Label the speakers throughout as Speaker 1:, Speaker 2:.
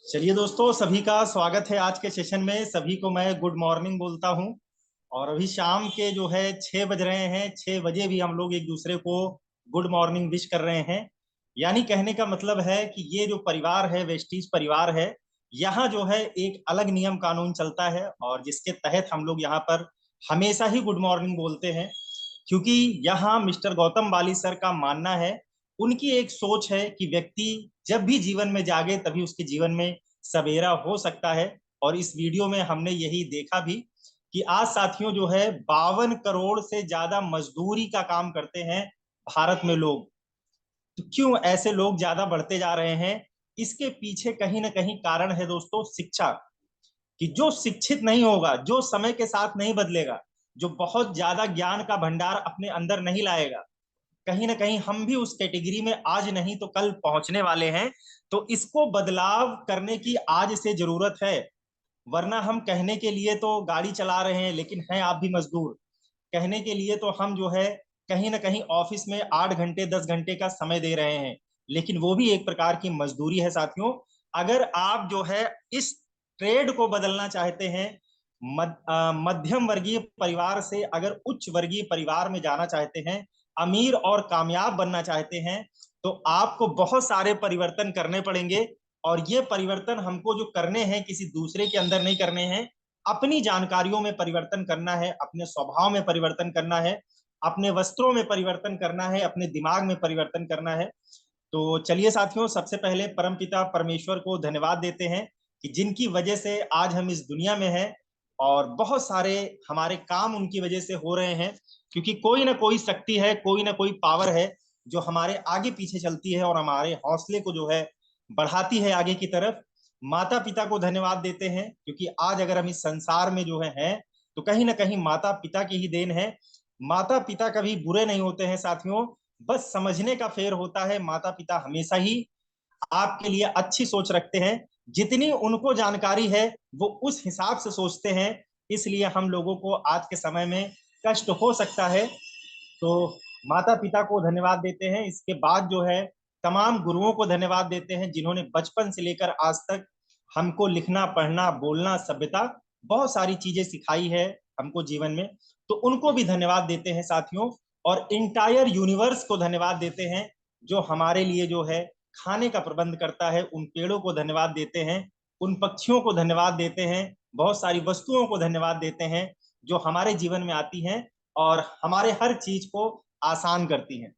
Speaker 1: चलिए दोस्तों, सभी का स्वागत है आज के सेशन में। सभी को मैं गुड मॉर्निंग बोलता हूं। और अभी शाम के जो है 6 बज रहे हैं। 6 बजे भी हम लोग एक दूसरे को गुड मॉर्निंग विश कर रहे हैं। यानी कहने का मतलब है कि ये जो परिवार है, वेस्टीज परिवार है, यहाँ जो है एक अलग नियम कानून चलता है और जिसके तहत हम लोग यहाँ पर हमेशा ही गुड मॉर्निंग बोलते हैं। क्योंकि यहाँ मिस्टर गौतम बाली सर का मानना है, उनकी एक सोच है कि व्यक्ति जब भी जीवन में जागे तभी उसके जीवन में सवेरा हो सकता है। और इस वीडियो में हमने यही देखा भी कि आज साथियों जो है 52 करोड़ से ज्यादा मजदूरी का काम करते हैं भारत में लोग। तो क्यों ऐसे लोग ज्यादा बढ़ते जा रहे हैं? इसके पीछे कहीं ना कहीं कारण है दोस्तों, शिक्षा। कि जो शिक्षित नहीं होगा, जो समय के साथ नहीं बदलेगा, जो बहुत ज्यादा ज्ञान का भंडार अपने अंदर नहीं लाएगा, कहीं ना कहीं हम भी उस कैटेगरी में आज नहीं तो कल पहुंचने वाले हैं। तो इसको बदलाव करने की आज से जरूरत है। वरना हम कहने के लिए तो गाड़ी चला रहे हैं, लेकिन हैं आप भी मजदूर। कहने के लिए तो हम जो है कहीं ना कहीं ऑफिस में 8 घंटे 10 घंटे का समय दे रहे हैं, लेकिन वो भी एक प्रकार की मजदूरी है साथियों। अगर आप जो है इस ट्रेड को बदलना चाहते हैं, मध्यम वर्गीय परिवार से अगर उच्च वर्गीय परिवार में जाना चाहते हैं, अमीर और कामयाब बनना चाहते हैं, तो आपको बहुत सारे परिवर्तन करने पड़ेंगे। और ये परिवर्तन हमको जो करने हैं किसी दूसरे के अंदर नहीं करने हैं, अपनी जानकारियों में परिवर्तन करना है, अपने स्वभाव में परिवर्तन करना है, अपने वस्त्रों में परिवर्तन करना है, अपने दिमाग में परिवर्तन करना है। तो चलिए साथियों, सबसे पहले परमपिता परमेश्वर को धन्यवाद देते हैं कि जिनकी वजह से आज हम इस दुनिया में हैं। और बहुत सारे हमारे काम उनकी वजह से हो रहे हैं, क्योंकि कोई ना कोई शक्ति है, कोई ना कोई पावर है जो हमारे आगे पीछे चलती है और हमारे हौसले को जो है बढ़ाती है आगे की तरफ। माता पिता को धन्यवाद देते हैं, क्योंकि आज अगर हम इस संसार में जो है तो कहीं ना कहीं माता पिता की ही देन है। माता पिता कभी बुरे नहीं होते हैं साथियों, बस समझने का फेर होता है। माता पिता हमेशा ही आपके लिए अच्छी सोच रखते हैं। जितनी उनको जानकारी है वो उस हिसाब से सोचते हैं। इसलिए हम लोगों को आज के समय में कष्ट हो सकता है। तो माता पिता को धन्यवाद देते हैं। इसके बाद जो है तमाम गुरुओं को धन्यवाद देते हैं, जिन्होंने बचपन से लेकर आज तक हमको लिखना पढ़ना बोलना सभ्यता बहुत सारी चीजें सिखाई है हमको जीवन में। तो उनको भी धन्यवाद देते हैं साथियों। और इंटायर यूनिवर्स को धन्यवाद देते हैं, जो हमारे लिए जो है खाने का प्रबंध करता है। उन पेड़ों को धन्यवाद देते हैं, उन पक्षियों को धन्यवाद देते हैं, बहुत सारी वस्तुओं को धन्यवाद देते हैं जो हमारे जीवन में आती हैं और हमारे हर चीज को आसान करती हैं।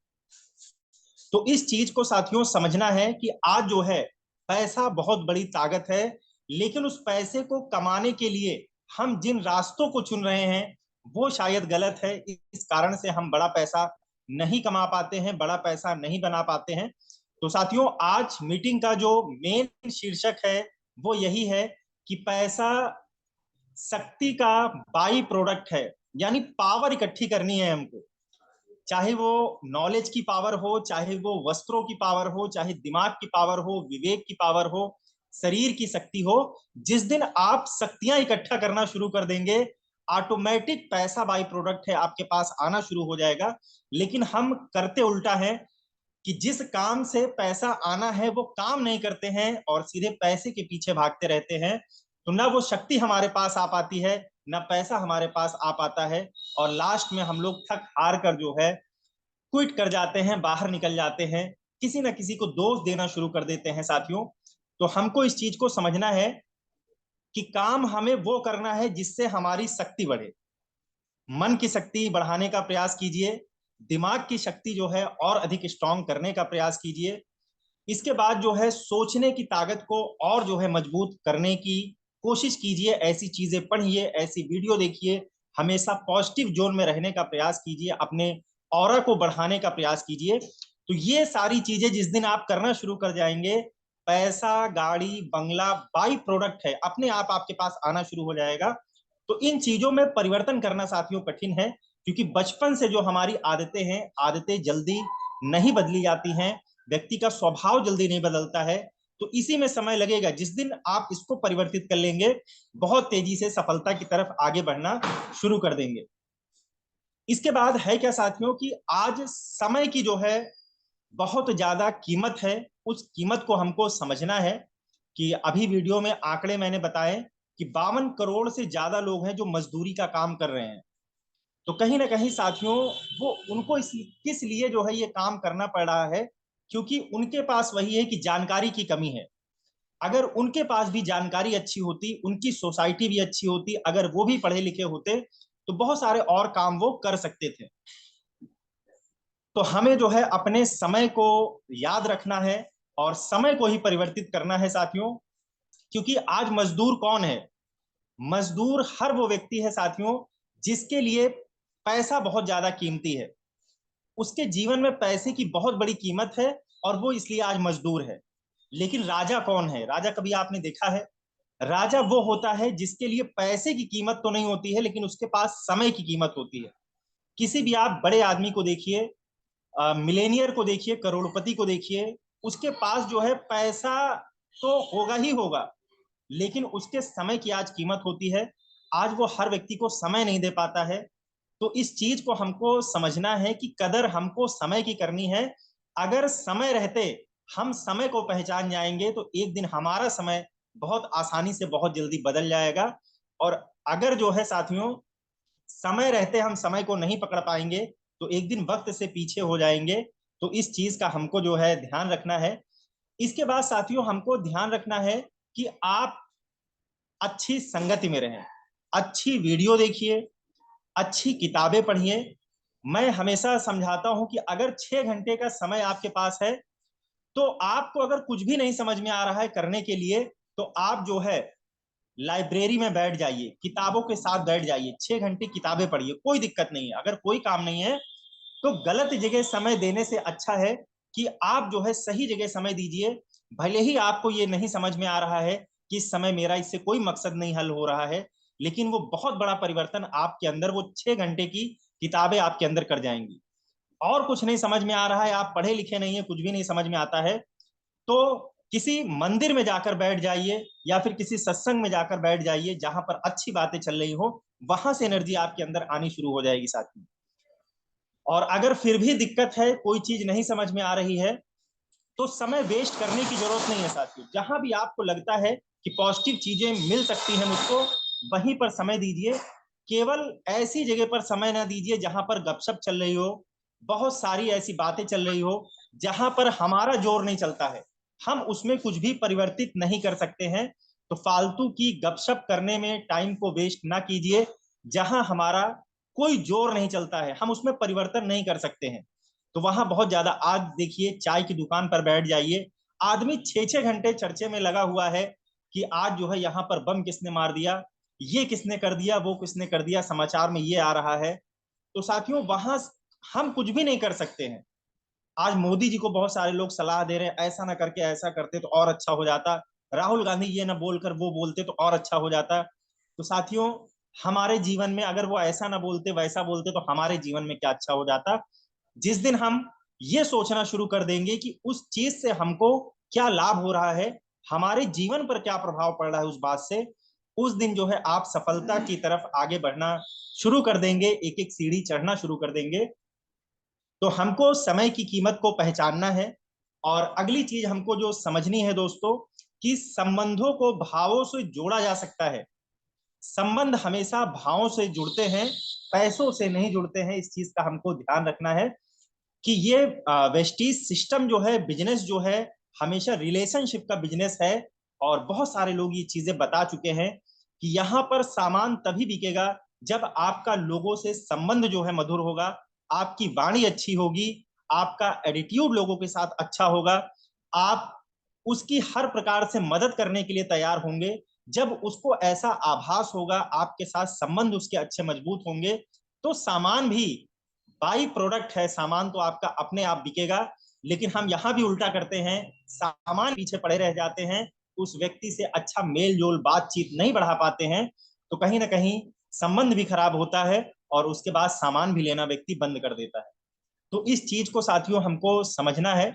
Speaker 1: तो इस चीज को साथियों समझना है कि आज जो है पैसा बहुत बड़ी ताकत है, लेकिन उस पैसे को कमाने के लिए हम जिन रास्तों को चुन रहे हैं वो शायद गलत है। इस कारण से हम बड़ा पैसा नहीं कमा पाते हैं, बड़ा पैसा नहीं बना पाते हैं। तो साथियों, आज मीटिंग का जो मेन शीर्षक है वो यही है कि पैसा शक्ति का बाई प्रोडक्ट है। यानी पावर इकट्ठी करनी है हमको, चाहे वो नॉलेज की पावर हो, चाहे वो वस्त्रों की पावर हो, चाहे दिमाग की पावर हो, विवेक की पावर हो, शरीर की शक्ति हो। जिस दिन आप शक्तियां इकट्ठा करना शुरू कर देंगे, ऑटोमेटिक पैसा बाई प्रोडक्ट है आपके पास आना शुरू हो जाएगा। लेकिन हम करते उल्टा है कि जिस काम से पैसा आना है वो काम नहीं करते हैं और सीधे पैसे के पीछे भागते रहते हैं। तो ना वो शक्ति हमारे पास आ पाती है, ना पैसा हमारे पास आ पाता है। और लास्ट में हम लोग थक हार कर जो है क्विट कर जाते हैं, बाहर निकल जाते हैं, किसी ना किसी को दोष देना शुरू कर देते हैं साथियों। तो हमको इस चीज को समझना है कि काम हमें वो करना है जिससे हमारी शक्ति बढ़े। मन की शक्ति बढ़ाने का प्रयास कीजिए, दिमाग की शक्ति जो है और अधिक स्ट्रांग करने का प्रयास कीजिए। इसके बाद जो है सोचने की ताकत को और जो है मजबूत करने की कोशिश कीजिए। ऐसी चीजें पढ़िए, ऐसी वीडियो देखिए, हमेशा पॉजिटिव जोन में रहने का प्रयास कीजिए, अपने ऑरा को बढ़ाने का प्रयास कीजिए। तो ये सारी चीजें जिस दिन आप करना शुरू कर जाएंगे, पैसा गाड़ी बंगला बाई प्रोडक्ट है, अपने आप आपके पास आना शुरू हो जाएगा। तो इन चीजों में परिवर्तन करना साथियों कठिन है, क्योंकि बचपन से जो हमारी आदतें हैं, आदतें जल्दी नहीं बदली जाती हैं, व्यक्ति का स्वभाव जल्दी नहीं बदलता है। तो इसी में समय लगेगा। जिस दिन आप इसको परिवर्तित कर लेंगे, बहुत तेजी से सफलता की तरफ आगे बढ़ना शुरू कर देंगे। इसके बाद है क्या साथियों कि आज समय की जो है बहुत ज्यादा कीमत है। उस कीमत को हमको समझना है। कि अभी वीडियो में आंकड़े मैंने बताए कि 52 करोड़ से ज्यादा लोग हैं जो मजदूरी का काम कर रहे हैं। तो कहीं ना कहीं साथियों, वो उनको किस लिए जो है ये काम करना पड़ रहा है, क्योंकि उनके पास वही है कि जानकारी की कमी है। अगर उनके पास भी जानकारी अच्छी होती, उनकी सोसाइटी भी अच्छी होती, अगर वो भी पढ़े लिखे होते, तो बहुत सारे और काम वो कर सकते थे। तो हमें जो है अपने समय को याद रखना है और समय को ही परिवर्तित करना है साथियों। क्योंकि आज मजदूर कौन है? मजदूर हर वो व्यक्ति है साथियों जिसके लिए पैसा बहुत ज्यादा कीमती है। उसके जीवन में पैसे की बहुत बड़ी कीमत है और वो इसलिए आज मजदूर है। लेकिन राजा कौन है? राजा कभी आपने देखा है? राजा वो होता है जिसके लिए पैसे की कीमत तो नहीं होती है, लेकिन उसके पास समय की कीमत होती है। किसी भी आप बड़े आदमी को देखिए, मिलेनियर को देखिए, करोड़पति को देखिए, उसके पास जो है पैसा तो होगा ही होगा, लेकिन उसके समय की आज कीमत होती है। आज वो हर व्यक्ति को समय नहीं दे पाता है। तो इस चीज को हमको समझना है कि कदर हमको समय की करनी है। अगर समय रहते हम समय को पहचान जाएंगे तो एक दिन हमारा समय बहुत आसानी से बहुत जल्दी बदल जाएगा। और अगर जो है साथियों, समय रहते हम समय को नहीं पकड़ पाएंगे तो एक दिन वक्त से पीछे हो जाएंगे। तो इस चीज का हमको जो है ध्यान रखना है। इसके बाद साथियों हमको ध्यान रखना है कि आप अच्छी संगति में रहें, अच्छी वीडियो देखिए, अच्छी किताबें पढ़िए। मैं हमेशा समझाता हूं कि अगर 6 घंटे का समय आपके पास है, तो आपको अगर कुछ भी नहीं समझ में आ रहा है करने के लिए, तो आप जो है लाइब्रेरी में बैठ जाइए, किताबों के साथ बैठ जाइए, 6 घंटे किताबें पढ़िए, कोई दिक्कत नहीं है। अगर कोई काम नहीं है तो गलत जगह समय देने से अच्छा है कि आप जो है सही जगह समय दीजिए। भले ही आपको ये नहीं समझ में आ रहा है कि इस समय मेरा इससे कोई मकसद नहीं हल हो रहा है, लेकिन वो बहुत बड़ा परिवर्तन आपके अंदर, वो 6 घंटे की किताबें आपके अंदर कर जाएंगी। और कुछ नहीं समझ में आ रहा है, आप पढ़े लिखे नहीं है, कुछ भी नहीं समझ में आता है, तो किसी मंदिर में जाकर बैठ जाइए या फिर किसी सत्संग में जाकर बैठ जाइए जहां पर अच्छी बातें चल रही हो। वहां से एनर्जी आपके अंदर आनी शुरू हो जाएगी साथी। और अगर फिर भी दिक्कत है, कोई चीज नहीं समझ में आ रही है, तो समय वेस्ट करने की जरूरत नहीं है साथियों। जहां भी आपको लगता है कि पॉजिटिव चीजें मिल सकती हैं मुझको, वहीं पर समय दीजिए। केवल ऐसी जगह पर समय ना दीजिए जहां पर गपशप चल रही हो, बहुत सारी ऐसी बातें चल रही हो जहां पर हमारा जोर नहीं चलता है, हम उसमें कुछ भी परिवर्तित नहीं कर सकते हैं। तो फालतू की गपशप करने में टाइम को वेस्ट ना कीजिए। जहां हमारा कोई जोर नहीं चलता है, हम उसमें परिवर्तन नहीं कर सकते हैं, तो वहां बहुत ज्यादा, आज देखिए चाय की दुकान पर बैठ जाइए, आदमी 6 6 घंटे चर्चे में लगा हुआ है कि आज जो है यहाँ पर बम किसने मार दिया, ये किसने कर दिया, वो किसने कर दिया, समाचार में ये आ रहा है। तो साथियों वहां हम कुछ भी नहीं कर सकते हैं। आज मोदी जी को बहुत सारे लोग सलाह दे रहे हैं, ऐसा ना करके ऐसा करते तो और अच्छा हो जाता, राहुल गांधी ये ना बोलकर वो बोलते तो और अच्छा हो जाता। तो साथियों, हमारे जीवन में अगर वो ऐसा ना बोलते वैसा बोलते तो हमारे जीवन में क्या अच्छा हो जाता। जिस दिन हम ये सोचना शुरू कर देंगे कि उस चीज से हमको क्या लाभ हो रहा है, हमारे जीवन पर क्या प्रभाव पड़ रहा है उस बात से, उस दिन जो है आप सफलता की तरफ आगे बढ़ना शुरू कर देंगे, एक एक सीढ़ी चढ़ना शुरू कर देंगे। तो हमको समय की कीमत को पहचानना है। और अगली चीज हमको जो समझनी है दोस्तों, कि संबंधों को भावों से जोड़ा जा सकता है। संबंध हमेशा भावों से जुड़ते हैं, पैसों से नहीं जुड़ते हैं। इस चीज का हमको ध्यान रखना है कि ये वेस्टीज सिस्टम जो है, बिजनेस जो है, हमेशा रिलेशनशिप का बिजनेस है। और बहुत सारे लोग ये चीजें बता चुके हैं कि यहाँ पर सामान तभी बिकेगा जब आपका लोगों से संबंध जो है मधुर होगा, आपकी वाणी अच्छी होगी, आपका एटीट्यूड लोगों के साथ अच्छा होगा, आप उसकी हर प्रकार से मदद करने के लिए तैयार होंगे। जब उसको ऐसा आभास होगा, आपके साथ संबंध उसके अच्छे मजबूत होंगे, तो सामान भी बाई प्रोडक्ट है, सामान तो आपका अपने आप बिकेगा। लेकिन हम यहाँ भी उल्टा करते हैं, सामान पीछे पड़े रह जाते हैं, उस व्यक्ति से अच्छा मेल जोल बातचीत नहीं बढ़ा पाते हैं, तो कहीं ना कहीं संबंध भी खराब होता है और उसके बाद सामान भी लेना व्यक्ति बंद कर देता है। तो इस चीज को साथियों हमको समझना है।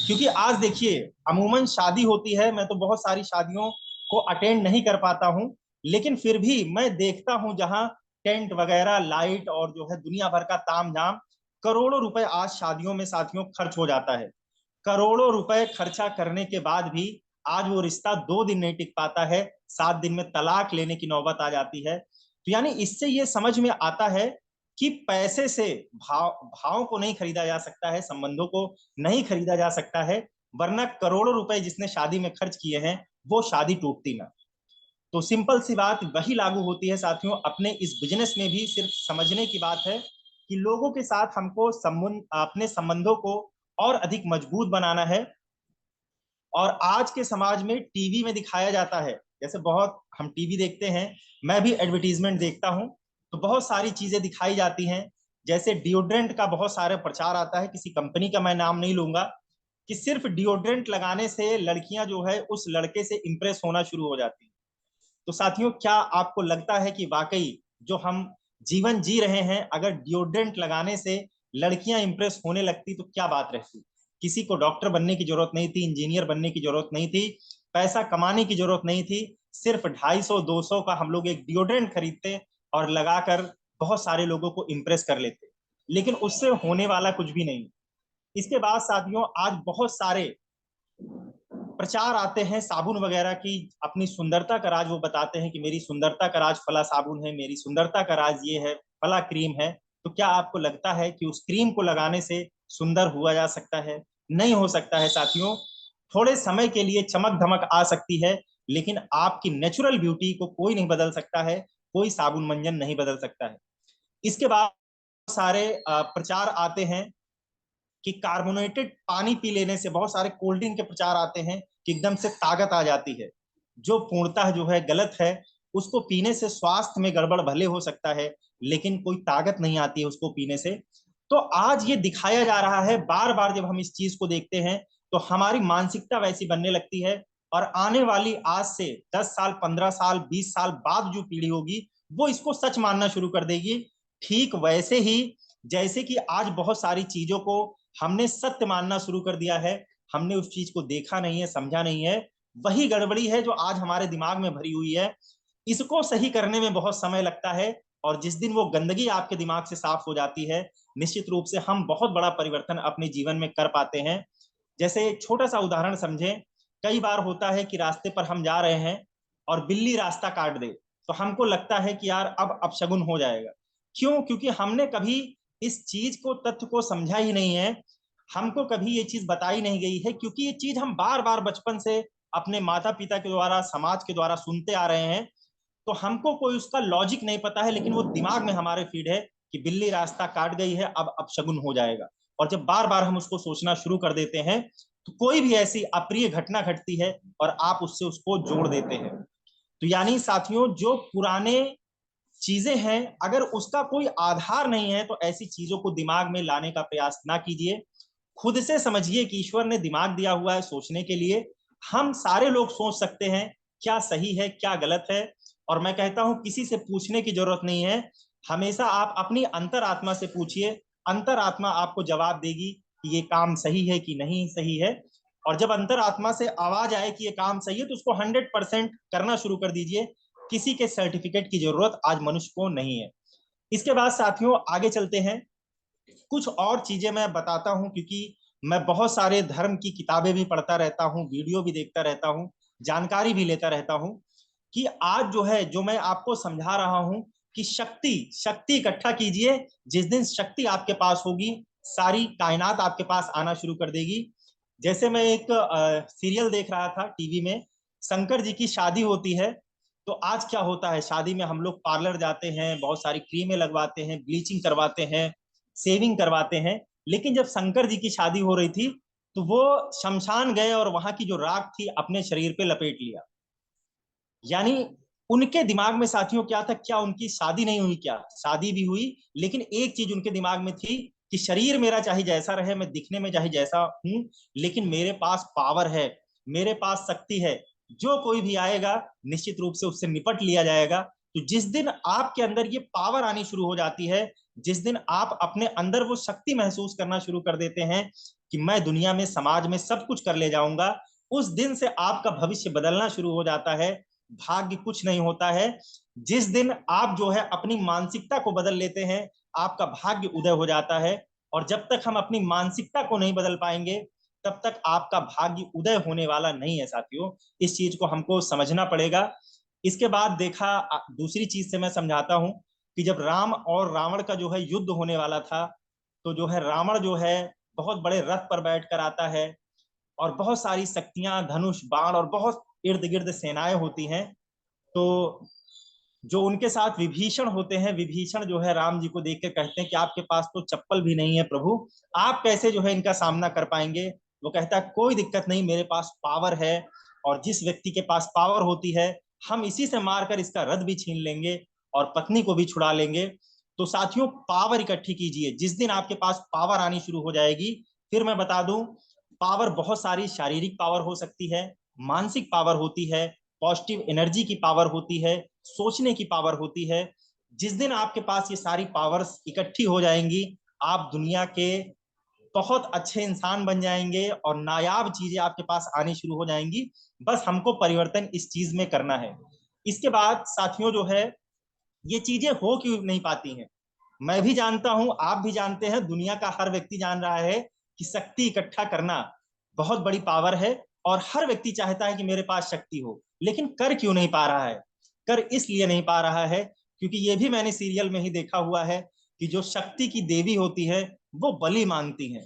Speaker 1: क्योंकि आज देखिए अमूमन शादी होती है, मैं तो बहुत सारी शादियों को अटेंड नहीं कर पाता हूँ, लेकिन फिर भी मैं देखता हूँ जहाँ टेंट वगैरह, लाइट और जो है दुनिया भर का ताम झाम, करोड़ों रुपए आज शादियों में साथियों खर्च हो जाता है। करोड़ों रुपए खर्चा करने के बाद भी आज वो रिश्ता 2 दिन नहीं टिक पाता है, 7 दिन में तलाक लेने की नौबत आ जाती है। तो यानी इससे ये समझ में आता है कि पैसे से भाव को नहीं खरीदा जा सकता है, संबंधों को नहीं खरीदा जा सकता है, वरना करोड़ों रुपए जिसने शादी में खर्च किए हैं वो शादी टूटती ना। तो सिंपल सी बात वही लागू होती है साथियों, अपने इस बिजनेस में भी सिर्फ समझने की बात है कि लोगों के साथ हमको अपने संबंधों को और अधिक मजबूत बनाना है। और आज के समाज में टीवी में दिखाया जाता है, जैसे बहुत हम टीवी देखते हैं, मैं भी एडवर्टीजमेंट देखता हूं, तो बहुत सारी चीजें दिखाई जाती हैं। जैसे डिओड्रेंट का बहुत सारे प्रचार आता है, किसी कंपनी का मैं नाम नहीं लूंगा, कि सिर्फ डिओड्रेंट लगाने से लड़कियां जो है उस लड़के से इंप्रेस होना शुरू हो जाती हैं। तो साथियों, क्या आपको लगता है कि वाकई जो हम जीवन जी रहे हैं, अगर डिओड्रेंट लगाने से लड़कियां इंप्रेस होने लगती तो क्या बात रहती? किसी को डॉक्टर बनने की जरूरत नहीं थी, इंजीनियर बनने की जरूरत नहीं थी, पैसा कमाने की जरूरत नहीं थी, सिर्फ 250-200 का हम लोग एक डिओड्रेंट खरीदते और लगाकर बहुत सारे लोगों को इंप्रेस कर लेते, लेकिन उससे होने वाला कुछ भी नहीं। इसके बाद साथियों, आज बहुत सारे प्रचार आते हैं साबुन वगैरह की, अपनी सुंदरता का राज वो बताते हैं कि मेरी सुंदरता का राज फला साबुन है, मेरी सुंदरता का राज ये है, फला क्रीम है। तो क्या आपको लगता है कि उस क्रीम को लगाने से सुंदर हुआ जा सकता है? नहीं हो सकता है साथियों। थोड़े समय के लिए चमक धमक आ सकती है, लेकिन आपकी नेचुरल ब्यूटी को कोई नहीं बदल सकता है, कोई साबुन मंजन नहीं बदल सकता है। इसके बाद सारे प्रचार आते हैं कि कार्बोनेटेड पानी पी लेने से, बहुत सारे कोल्ड ड्रिंक के प्रचार आते हैं कि एकदम से ताकत आ जाती है, जो पूर्णतः जो है गलत है। उसको पीने से स्वास्थ्य में गड़बड़ भले हो सकता है, लेकिन कोई ताकत नहीं आती है उसको पीने से। तो आज ये दिखाया जा रहा है, बार बार जब हम इस चीज को देखते हैं तो हमारी मानसिकता वैसी बनने लगती है, और आने वाली आज से 10 साल, 15 साल, 20 साल बाद जो पीढ़ी होगी वो इसको सच मानना शुरू कर देगी। ठीक वैसे ही जैसे कि आज बहुत सारी चीजों को हमने सत्य मानना शुरू कर दिया है, हमने उस चीज को देखा नहीं है, समझा नहीं है, वही गड़बड़ी है जो आज हमारे दिमाग में भरी हुई है। इसको सही करने में बहुत समय लगता है, और जिस दिन वो गंदगी आपके दिमाग से साफ हो जाती है, निश्चित रूप से हम बहुत बड़ा परिवर्तन अपने जीवन में कर पाते हैं। जैसे छोटा सा उदाहरण समझें, कई बार होता है कि रास्ते पर हम जा रहे हैं और बिल्ली रास्ता काट दे, तो हमको लगता है कि यार अब अपशगुन हो जाएगा। क्यों? क्योंकि हमने कभी इस चीज को, तथ्य को समझा ही नहीं है, हमको कभी ये चीज बताई नहीं गई है, क्योंकि ये चीज हम बार बार बचपन से अपने माता पिता के द्वारा, समाज के द्वारा सुनते आ रहे हैं। तो हमको कोई उसका लॉजिक नहीं पता है, लेकिन वो दिमाग में हमारे फीड है कि बिल्ली रास्ता काट गई है, अब अपशगुन हो जाएगा। और जब बार बार हम उसको सोचना शुरू कर देते हैं, तो कोई भी ऐसी अप्रिय घटना घटती है और आप उससे उसको जोड़ देते हैं। तो यानी साथियों, जो पुराने चीजें हैं, अगर उसका कोई आधार नहीं है तो ऐसी चीजों को दिमाग में लाने का प्रयास ना कीजिए। खुद से समझिए कि ईश्वर ने दिमाग दिया हुआ है सोचने के लिए। हम सारे लोग सोच सकते हैं क्या सही है, क्या गलत है। और मैं कहता हूं किसी से पूछने की जरूरत नहीं है, हमेशा आप अपनी अंतरात्मा से पूछिए, अंतरात्मा आपको जवाब देगी कि ये काम सही है कि नहीं सही है। और जब अंतरात्मा से आवाज आए कि ये काम सही है, तो उसको 100% करना शुरू कर दीजिए। किसी के सर्टिफिकेट की जरूरत आज मनुष्य को नहीं है। इसके बाद साथियों आगे चलते हैं, कुछ और चीजें मैं बताता हूं, क्योंकि मैं बहुत सारे धर्म की किताबें भी पढ़ता रहता हूं, वीडियो भी देखता रहता हूं, जानकारी भी लेता रहता हूं, कि आज जो है, जो मैं आपको समझा रहा हूं कि शक्ति शक्ति इकट्ठा कीजिए। जिस दिन शक्ति आपके पास होगी, सारी कायनात आपके पास आना शुरू कर देगी। जैसे मैं एक सीरियल देख रहा था टीवी में, शंकर जी की शादी होती है। तो आज क्या होता है, शादी में हम लोग पार्लर जाते हैं, बहुत सारी क्रीमें लगवाते हैं, ब्लीचिंग करवाते हैं, सेविंग करवाते हैं। लेकिन जब शंकर जी की शादी हो रही थी, तो वो शमशान गए और वहां की जो राख थी अपने शरीर पे लपेट लिया। यानी उनके दिमाग में साथियों क्या था, क्या उनकी शादी नहीं हुई? क्या शादी भी हुई, लेकिन एक चीज उनके दिमाग में थी कि शरीर मेरा चाहे जैसा रहे, मैं दिखने में चाहे जैसा हूं, लेकिन मेरे पास पावर है, मेरे पास शक्ति है, जो कोई भी आएगा निश्चित रूप से उससे निपट लिया जाएगा। तो जिस दिन आपके अंदर ये पावर आनी शुरू हो जाती है, जिस दिन आप अपने अंदर वो शक्ति महसूस करना शुरू कर देते हैं कि मैं दुनिया में, समाज में सब कुछ कर ले जाऊंगा, उस दिन से आपका भविष्य बदलना शुरू हो जाता है। भाग्य कुछ नहीं होता है। जिस दिन आप जो है अपनी मानसिकता को बदल लेते हैं, आपका भाग्य उदय हो जाता है। और जब तक हम अपनी मानसिकता को नहीं बदल पाएंगे, तब तक आपका भाग्य उदय होने वाला नहीं है साथियों। इस चीज को हमको समझना पड़ेगा। इसके बाद देखा, दूसरी चीज से मैं समझाता हूं कि जब राम और रावण का जो है युद्ध होने वाला था, तो जो है रावण जो है बहुत बड़े रथ पर बैठ कर आता है और बहुत सारी शक्तियां, धनुष, बाण और बहुत इर्द गिर्द सेनाएं होती हैं। तो जो उनके साथ विभीषण होते हैं, विभीषण जो है राम जी को देख के कहते हैं कि आपके पास तो चप्पल भी नहीं है प्रभु, आप कैसे जो है इनका सामना कर पाएंगे। वो कहता है कोई दिक्कत नहीं, मेरे पास पावर है, और जिस व्यक्ति के पास पावर होती है हम इसी से मारकर इसका रथ भी छीन लेंगे और पत्नी को भी छुड़ा लेंगे। तो साथियों, पावर इकट्ठी कीजिए। जिस दिन आपके पास पावर आनी शुरू हो जाएगी, फिर मैं बता दूं, पावर बहुत सारी शारीरिक पावर हो सकती है, मानसिक पावर होती है, पॉजिटिव एनर्जी की पावर होती है, सोचने की पावर होती है। जिस दिन आपके पास ये सारी पावर्स इकट्ठी हो जाएंगी, आप दुनिया के बहुत अच्छे इंसान बन जाएंगे और नायाब चीजें आपके पास आनी शुरू हो जाएंगी। बस हमको परिवर्तन इस चीज में करना है। इसके बाद साथियों जो है, ये चीजें हो क्यों नहीं पाती हैं, मैं भी जानता हूं, आप भी जानते हैं, दुनिया का हर व्यक्ति जान रहा है कि शक्ति इकट्ठा करना बहुत बड़ी पावर है, और हर व्यक्ति चाहता है कि मेरे पास शक्ति हो, लेकिन कर क्यों नहीं पा रहा है। कर इसलिए नहीं पा रहा है क्योंकि ये भी मैंने सीरियल में ही देखा हुआ है कि जो शक्ति की देवी होती है वो बलि मांगती हैं,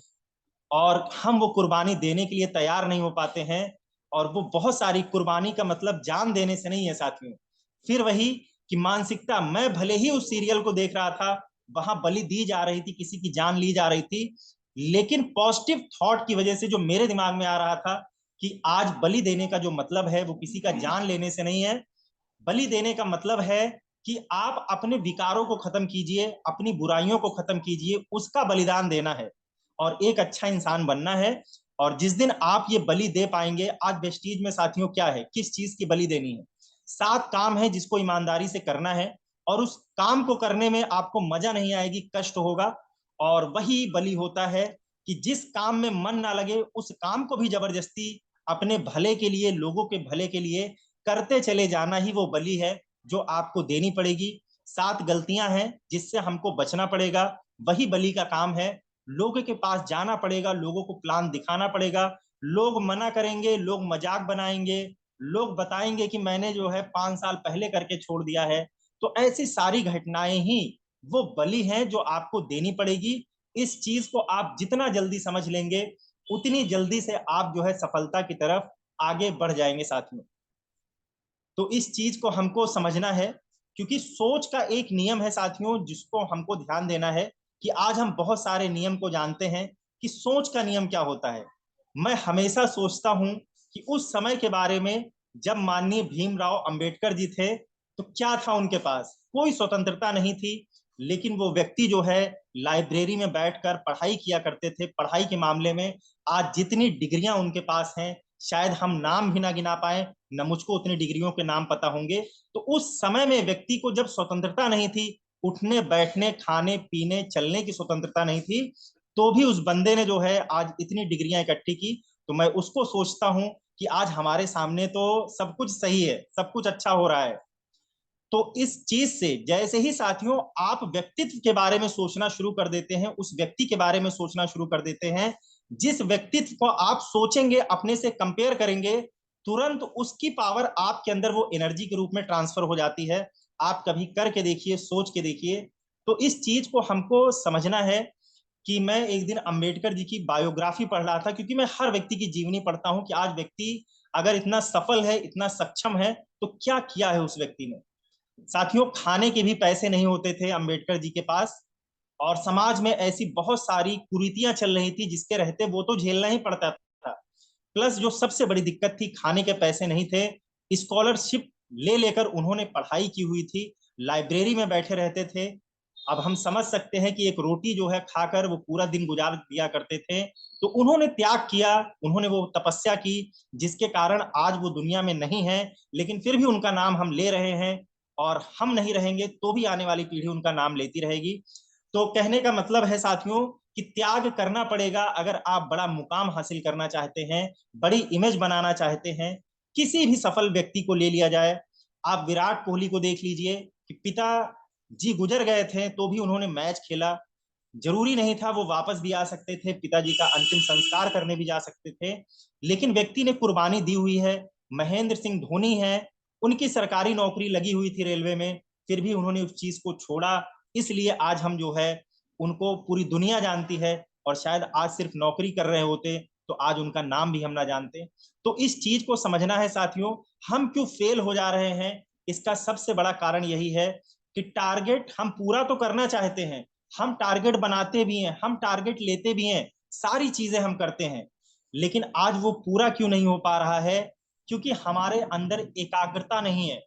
Speaker 1: और हम वो कुर्बानी देने के लिए तैयार नहीं हो पाते हैं। और वो बहुत सारी कुर्बानी का मतलब जान देने से नहीं है साथियों। फिर वही कि मानसिकता, मैं भले ही उस सीरियल को देख रहा था, वहां बलि दी जा रही थी, किसी की जान ली जा रही थी, लेकिन पॉजिटिव थॉट की वजह से जो मेरे दिमाग में आ रहा था कि आज बलि देने का जो मतलब है वो किसी का जान लेने से नहीं है। बलि देने का मतलब है कि आप अपने विकारों को खत्म कीजिए, अपनी बुराइयों को खत्म कीजिए, उसका बलिदान देना है और एक अच्छा इंसान बनना है। और जिस दिन आप ये बलि दे पाएंगे, आज वेस्टीज में साथियों क्या है, किस चीज की बलि देनी है, 7 काम है जिसको ईमानदारी से करना है, और उस काम को करने में आपको मजा नहीं आएगी, कष्ट होगा, और वही बलि होता है कि जिस काम में मन ना लगे उस काम को भी जबरदस्ती अपने भले के लिए, लोगों के भले के लिए करते चले जाना ही वो बलि है जो आपको देनी पड़ेगी। 7 गलतियां हैं जिससे हमको बचना पड़ेगा, वही बलि का काम है। लोगों के पास जाना पड़ेगा, लोगों को प्लान दिखाना पड़ेगा, लोग मना करेंगे, लोग मजाक बनाएंगे, लोग बताएंगे कि मैंने जो है 5 साल पहले करके छोड़ दिया है। तो ऐसी सारी घटनाएं ही वो बलि हैं जो आपको देनी पड़ेगी। इस चीज को आप जितना जल्दी समझ लेंगे, उतनी जल्दी से आप जो है सफलता की तरफ आगे बढ़ जाएंगे साथियों। तो इस चीज को हमको समझना है, क्योंकि सोच का एक नियम है साथियों जिसको हमको ध्यान देना है कि आज हम बहुत सारे नियम को जानते हैं कि सोच का नियम क्या होता है। मैं हमेशा सोचता हूं कि उस समय के बारे में, जब माननीय भीमराव अंबेडकर जी थे, तो क्या था उनके पास, कोई स्वतंत्रता नहीं थी, लेकिन वो व्यक्ति जो है लाइब्रेरी में बैठकर पढ़ाई किया करते थे। पढ़ाई के मामले में आज जितनी डिग्रियां उनके पास हैं, शायद हम नाम भी ना गिना पाए, न मुझको उतनी डिग्रियों के नाम पता होंगे। तो उस समय में व्यक्ति को जब स्वतंत्रता नहीं थी, उठने बैठने, खाने पीने चलने की स्वतंत्रता नहीं थी, तो भी उस बंदे ने जो है आज इतनी डिग्रियां इकट्ठी की। तो मैं उसको सोचता हूं कि आज हमारे सामने तो सब कुछ सही है, सब कुछ अच्छा हो रहा है। तो इस चीज से जैसे ही साथियों आप व्यक्तित्व के बारे में सोचना शुरू कर देते हैं, उस व्यक्ति के बारे में सोचना शुरू कर देते हैं, जिस व्यक्तित्व को आप सोचेंगे, अपने से कंपेयर करेंगे, तुरंत उसकी पावर आपके अंदर वो एनर्जी के रूप में ट्रांसफर हो जाती है। आप कभी करके देखिए, सोच के देखिए। तो इस चीज को हमको समझना है कि मैं एक दिन अंबेडकर जी की बायोग्राफी पढ़ रहा था, क्योंकि मैं हर व्यक्ति की जीवनी पढ़ता हूं कि आज व्यक्ति अगर इतना सफल है, इतना सक्षम है, तो क्या किया है उस व्यक्ति ने। साथियों, खाने के भी पैसे नहीं होते थे अंबेडकर जी के पास, और समाज में ऐसी बहुत सारी कुरीतियां चल रही थी जिसके रहते वो तो झेलना ही पड़ता था। प्लस जो सबसे बड़ी दिक्कत थी, खाने के पैसे नहीं थे। स्कॉलरशिप ले लेकर उन्होंने पढ़ाई की हुई थी, लाइब्रेरी में बैठे रहते थे। अब हम समझ सकते हैं कि एक रोटी जो है खाकर वो पूरा दिन गुजार दिया करते थे। तो उन्होंने त्याग किया, उन्होंने वो तपस्या की, जिसके कारण आज वो दुनिया में नहीं है, लेकिन फिर भी उनका नाम हम ले रहे हैं, और हम नहीं रहेंगे तो भी आने वाली पीढ़ी उनका नाम लेती रहेगी। तो कहने का मतलब है साथियों कि त्याग करना पड़ेगा अगर आप बड़ा मुकाम हासिल करना चाहते हैं, बड़ी इमेज बनाना चाहते हैं। किसी भी सफल व्यक्ति को ले लिया जाए, आप विराट कोहली को देख लीजिए कि पिता जी गुजर गए थे तो भी उन्होंने मैच खेला, जरूरी नहीं था वो वापस भी आ सकते थे, पिताजी का अंतिम संस्कार करने भी जा सकते थे, लेकिन व्यक्ति ने कुर्बानी दी हुई है। महेंद्र सिंह धोनी है, उनकी सरकारी नौकरी लगी हुई थी रेलवे में, फिर भी उन्होंने उस चीज को छोड़ा। इसलिए आज हम जो है उनको पूरी दुनिया जानती है, और शायद आज सिर्फ नौकरी कर रहे होते तो आज उनका नाम भी हम ना जानते। तो इस चीज को समझना है साथियों। हम क्यों फेल हो जा रहे हैं, इसका सबसे बड़ा कारण यही है कि टारगेट हम पूरा तो करना चाहते हैं, हम टारगेट बनाते भी हैं, हम टारगेट लेते भी हैं, सारी चीजें हम करते हैं, लेकिन आज वो पूरा क्यों नहीं हो पा रहा है? क्योंकि हमारे अंदर एकाग्रता नहीं है।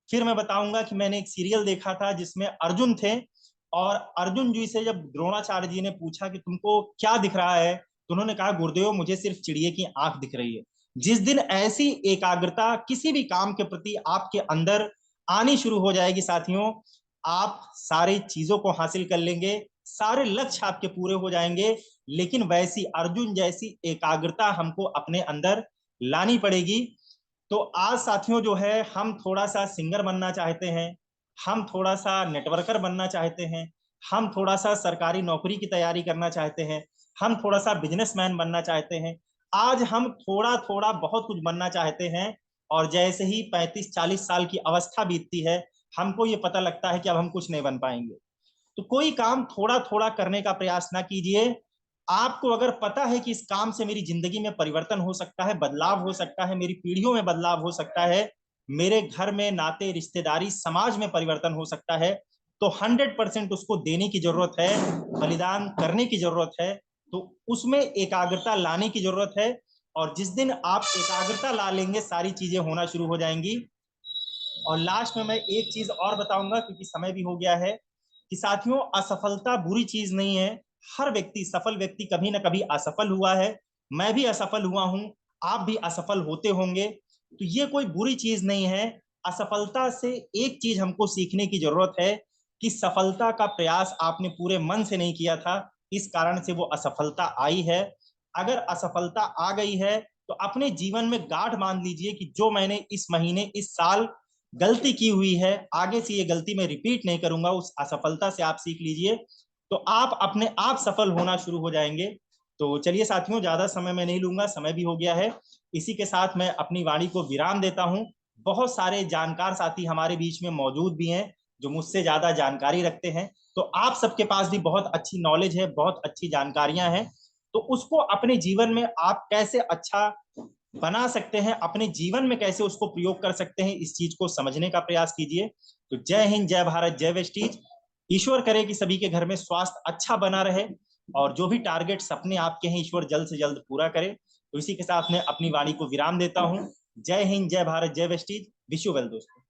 Speaker 1: फिर मैं बताऊंगा कि मैंने एक सीरियल देखा था जिसमें अर्जुन थे, और अर्जुन जी से जब द्रोणाचार्य जी ने पूछा कि तुमको क्या दिख रहा है, तो उन्होंने कहा गुरुदेव मुझे सिर्फ चिड़िए की आंख दिख रही है। जिस दिन ऐसी एकाग्रता किसी भी काम के प्रति आपके अंदर आनी शुरू हो जाएगी साथियों, आप सारी चीजों को हासिल कर लेंगे, सारे लक्ष्य आपके पूरे हो जाएंगे। लेकिन वैसी अर्जुन जैसी एकाग्रता हमको अपने अंदर लानी पड़ेगी। तो आज साथियों जो है हम थोड़ा सा सिंगर बनना चाहते हैं, हम थोड़ा सा नेटवर्कर बनना चाहते हैं, हम थोड़ा सा सरकारी नौकरी की तैयारी करना चाहते हैं, हम थोड़ा सा बिजनेसमैन बनना चाहते हैं। आज हम थोड़ा थोड़ा बहुत कुछ बनना चाहते हैं, और जैसे ही 35-40 साल की अवस्था बीतती है, हमको ये पता लगता है कि अब हम कुछ नहीं बन पाएंगे। तो कोई काम थोड़ा थोड़ा करने का प्रयास ना कीजिए। आपको अगर पता है कि इस काम से मेरी जिंदगी में परिवर्तन हो सकता है, बदलाव हो सकता है, मेरी पीढ़ियों में बदलाव हो सकता है, मेरे घर में नाते रिश्तेदारी समाज में परिवर्तन हो सकता है, तो 100% उसको देने की जरूरत है, बलिदान करने की जरूरत है। तो उसमें एकाग्रता लाने की जरूरत है, और जिस दिन आप एकाग्रता ला लेंगे सारी चीजें होना शुरू हो जाएंगी। और लास्ट में मैं एक चीज और बताऊंगा क्योंकि समय भी हो गया है, कि साथियों असफलता बुरी चीज नहीं है। हर व्यक्ति, सफल व्यक्ति कभी ना कभी असफल हुआ है, मैं भी असफल हुआ हूं, आप भी असफल होते होंगे, तो ये कोई बुरी चीज नहीं है। असफलता से एक चीज हमको सीखने की जरूरत है, कि सफलता का प्रयास आपने पूरे मन से नहीं किया था, इस कारण से वो असफलता आई है। अगर असफलता आ गई है तो अपने जीवन में गांठ बांध लीजिए कि जो मैंने इस महीने, इस साल गलती की हुई है, आगे से ये गलती मैं रिपीट नहीं करूंगा। उस असफलता से आप सीख लीजिए, तो आप अपने आप सफल होना शुरू हो जाएंगे। तो चलिए साथियों, ज्यादा समय मैं नहीं लूंगा, समय भी हो गया है। इसी के साथ मैं अपनी वाणी को विराम देता हूं। बहुत सारे जानकार साथी हमारे बीच में मौजूद भी हैं जो मुझसे ज्यादा जानकारी रखते हैं, तो आप सबके पास भी बहुत अच्छी नॉलेज है, बहुत अच्छी जानकारियां हैं, तो उसको अपने जीवन में आप कैसे अच्छा बना सकते हैं, अपने जीवन में कैसे उसको प्रयोग कर सकते हैं, इस चीज को समझने का प्रयास कीजिए। तो जय हिंद, जय भारत, जय वेस्टीज। ईश्वर करे कि सभी के घर में स्वास्थ्य अच्छा बना रहे, और जो भी टारगेट सपने आपके हैं ईश्वर जल्द से जल्द पूरा करे। तो इसी के साथ मैं अपनी वाणी को विराम देता हूं। जय हिंद, जय भारत, जय वेस्टीज। विश यू वेल दोस्तों।